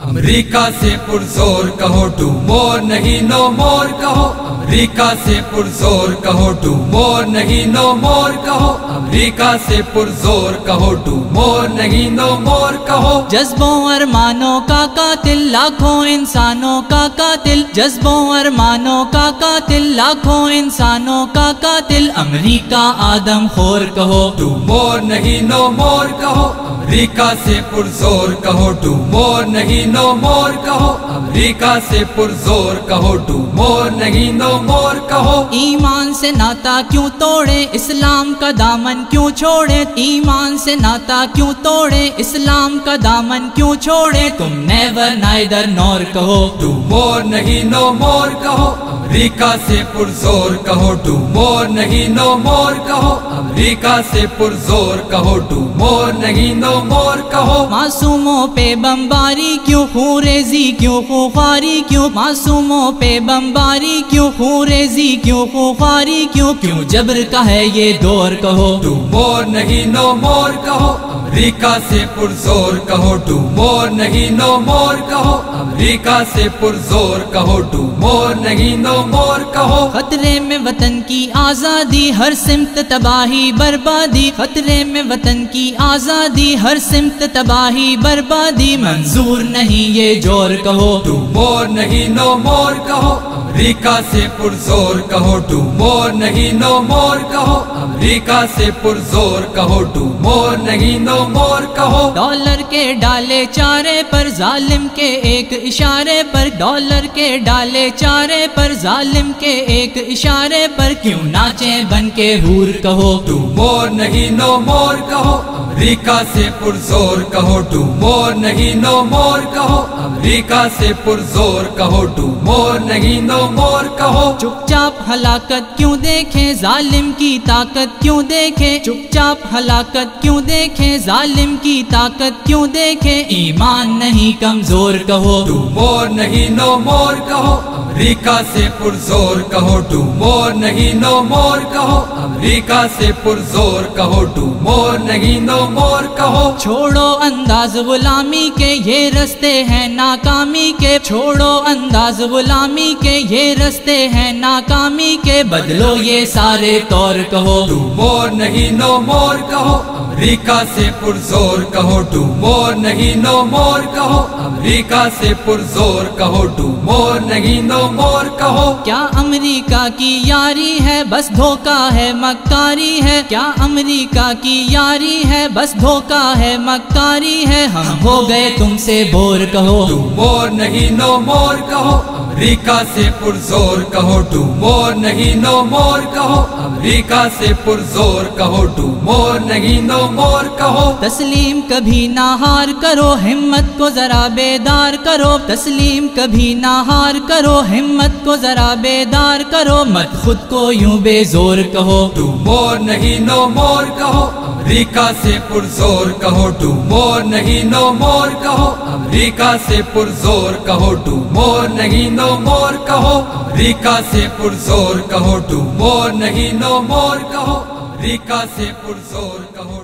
امریکہ سے پرزور کہو ٹو مور نہیں نو مور کہو، امریکہ سے پرزور کہو ٹو مور نہیں نو مور کہو، امریکہ سے پرزور کہو ٹو مور نہیں نو مور کہو۔ جذبوں ارمانوں کا قاتل، لاکھوں انسانوں کا قاتل، جذبوں ارمانوں کا قاتل، لاکھوں انسانوں کا قاتل، امریکہ آدم خور کہو ٹو مور نہیں نو مور کہو، امریکہ سے پرزور کہو ٹو مور نہیں نو مور کہو، امریکہ سے پرزور کہو ٹو مور نہیں نو مور کہو۔ ایمان سے ناتا کیوں توڑے، اسلام کا دامن کیوں چھوڑے، ایمان سے ناتا کیوں توڑے، اسلام کا دامن کیوں چھوڑے، تم نیور نائدر نور کہو ٹو مور نہیں نو مور کہو، امریکہ سے پرزور کہو ٹو مور نہیں نو مور کہو، امریکہ سے پرزور کہو ٹو مور نہیں نو مور کہو۔ معصوموں پہ بمباری کیوں، خون ریزی کیوں، خواری کیوں، معصوموں پہ بمباری کیوں، خون ریزی کیوں، خواری کیوں، کیوں جبر کا ہے یہ دور کہو ٹو مور نہیں نو مور کہو، امریکہ سے پرزور کہو ٹو مور نہیں نو مور کہو، امریکہ سے پرزور کہو ٹو مور نہیں نو مور کہو۔ خطرے میں وطن کی آزادی، ہر سمت تباہی بربادی، خطرے میں وطن کی آزادی، ہر سمت تباہی بربادی، منظور نہیں یہ جور کہو ٹو مور نہیں نو مور کہو، امریکہ سے پرزور کہو ٹو مور نہیں نو مور کہو، امریکہ سے پرزور کہو ٹو مور نہیں نو مور کہو۔ ڈالر کے ڈالے چارے پر، ظالم کے ایک اشارے پر، ڈالر کے ڈالے چارے پر، ظالم کے ایک اشارے پر، کیوں ناچیں بن کے حور کہو ٹو مور نہیں نو مور کہو، امریکہ سے پرزور کہو ٹو مور نہیں نو مور کہو، امریکہ سے پرزور کہو ٹو مور نہیں نو مور کہو۔ چپ چاپ ہلاکت کیوں دیکھیں، ظالم کی طاقت کیوں دیکھیں، چپ چاپ ہلاکت کیوں دیکھیں، ظالم کی طاقت کیوں دیکھیں، ایمان نہیں کمزور کہو ٹو مور نہیں نو مور کہو، امریکہ سے پرزور کہو ٹو مور نہیں نو مور کہو، امریکہ سے پرزور کہو ٹو مور نہیں نو مور کہو۔ چھوڑو انداز غلامی کے، یہ رستے ہیں ناکامی کے، چھوڑو انداز غلامی کے، یہ رستے ہیں ناکامی کے، بدلو یہ سارے طور کہو ٹو مور نہیں نو مور کہو، امریکہ سے پرزور کہو ٹو مور نہیں نو مور کہو، امریکہ سے پرزور کہو ٹو مور نہیں نو مور کہو۔ کیا امریکہ کی یاری ہے بس دھوکہ ہے مکاری ہے، کیا امریکہ کی یاری ہے بس دھوکہ ہے مکاری ہے، ہم ہو گئے تم سے بور کہو ٹو مور نہیں نو مور کہو، امریکہ سے پرزور کہو ٹو مور نہیں نو مور کہو، امریکہ سے پرزور کہو ٹو مور نہیں نو مور کہو۔ تسلیم کبھی نہ ہار کرو، ہمت کو ذرا بیدار کرو، تسلیم کبھی نہ ہار کرو، ہمت کو ذرا بیدار کرو، مت خود کو یوں بے زور کہو ٹو مور نہیں نو مور کہو، امریکہ سے پرزور کہو ٹو مور نہیں نو مور کہو، امریکہ سے پرزور کہو ٹو مور نہیں نو مور کہو، امریکہ سے پرزور کہو ٹو مور نہیں نو مور کہو، امریکہ سے پرزور کہو